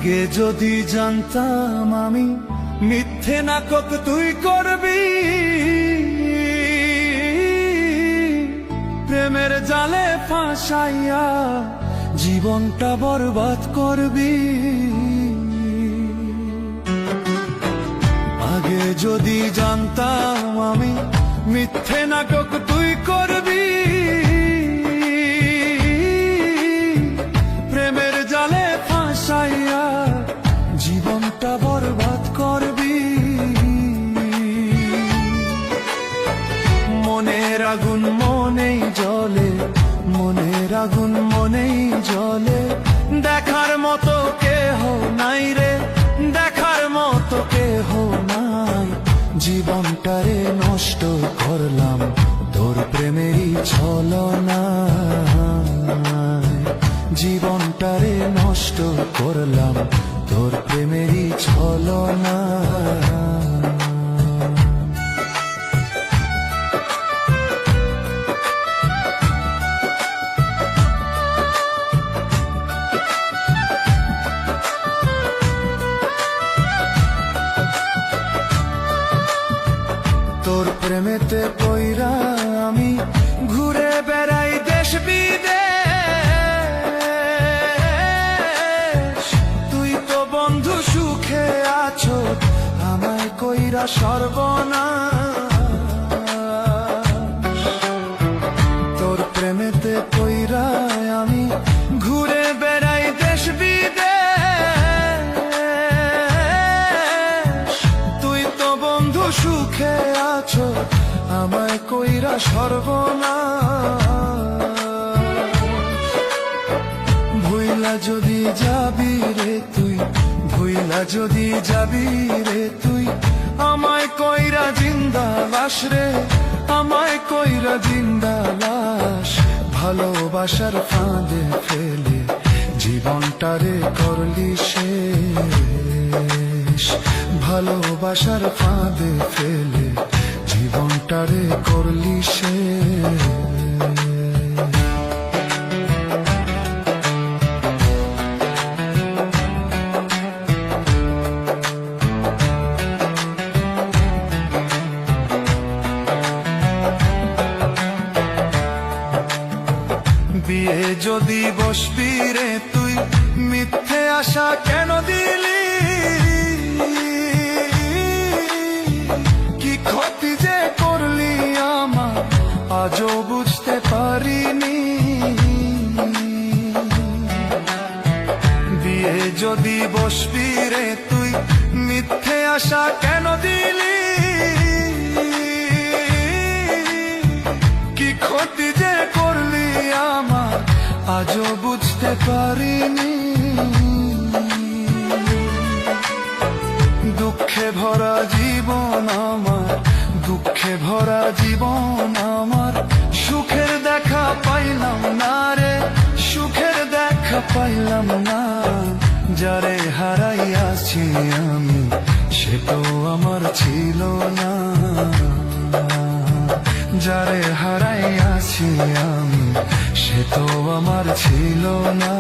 আগে যদি জানতাম আমি মিথ্যে নাটক তুই করবি, প্রেমের জালে ফাঁসাইয়া জীবনটা বরবাদ করবি। আগে যদি জানতাম আমি মিথ্যে নাটক তুই করবি, প্রেমের জালে ফাঁসাইয়া জীবনটা বরবাদ করবি। মনের আগুন মনেই জ্বলে, মনের আগুন মনেই জ্বলে, দেখার মতো কেহ নাই রে, দেখার মতো কেহ নাই। জীবনটারে নষ্ট করলাম তোর প্রেমেরই ছলনায়, জীবনটারে নষ্ট করলাম তোর প্রেমেরই ছলনায়। তোর প্রেমেতে পইরা আমি ঘুরে বেড়াই দেশ বিদেশ, তুই তো বন্ধু সুখে আছো আমায় কইরা সর্বনাশ। তোর প্রেমেতে পইরা আমি ঘুরে বেড়াই দেশ বিদেশ, তুই তো বন্ধু সুখে আছো আমায় কইরা সর্বনাশ। ভুইলা যদি যাবি রে তুই, ভুইলা যদি যাবি রে তুই, আমায় কইরা জিন্দা লাশ রে, আমায় কইরা জিন্দা লাশ। ভালোবাসার ফাঁদে ফেলে জীবনটারে করলি শেষ, ভালোবাসার ফাঁদে ফেলে জীবনটারে করলি শেষ। বিয়ে যদি বসবি রে তুই, মিথ্যে আশা কেন দিলি, কি ক্ষতি যে করলি আমার আজও বুঝতে পারিনি। বিয়ে যদি বসবি রে তুই, মিথ্যে আশা কেন দিলি, কি ক্ষতি যে করলি আমার আজও বুঝতে পারিনি। দুঃখে ভরা জীবন আমার, দুঃখে ভরা জীবন আমার, সুখের দেখা পাইলাম না রে, সুখের দেখা পাইলাম না। যারে হারাইয়াছি আমি সে তো আমার ছিল না, যারে হারাইয়াছি আমি সে তো আমার ছিল না।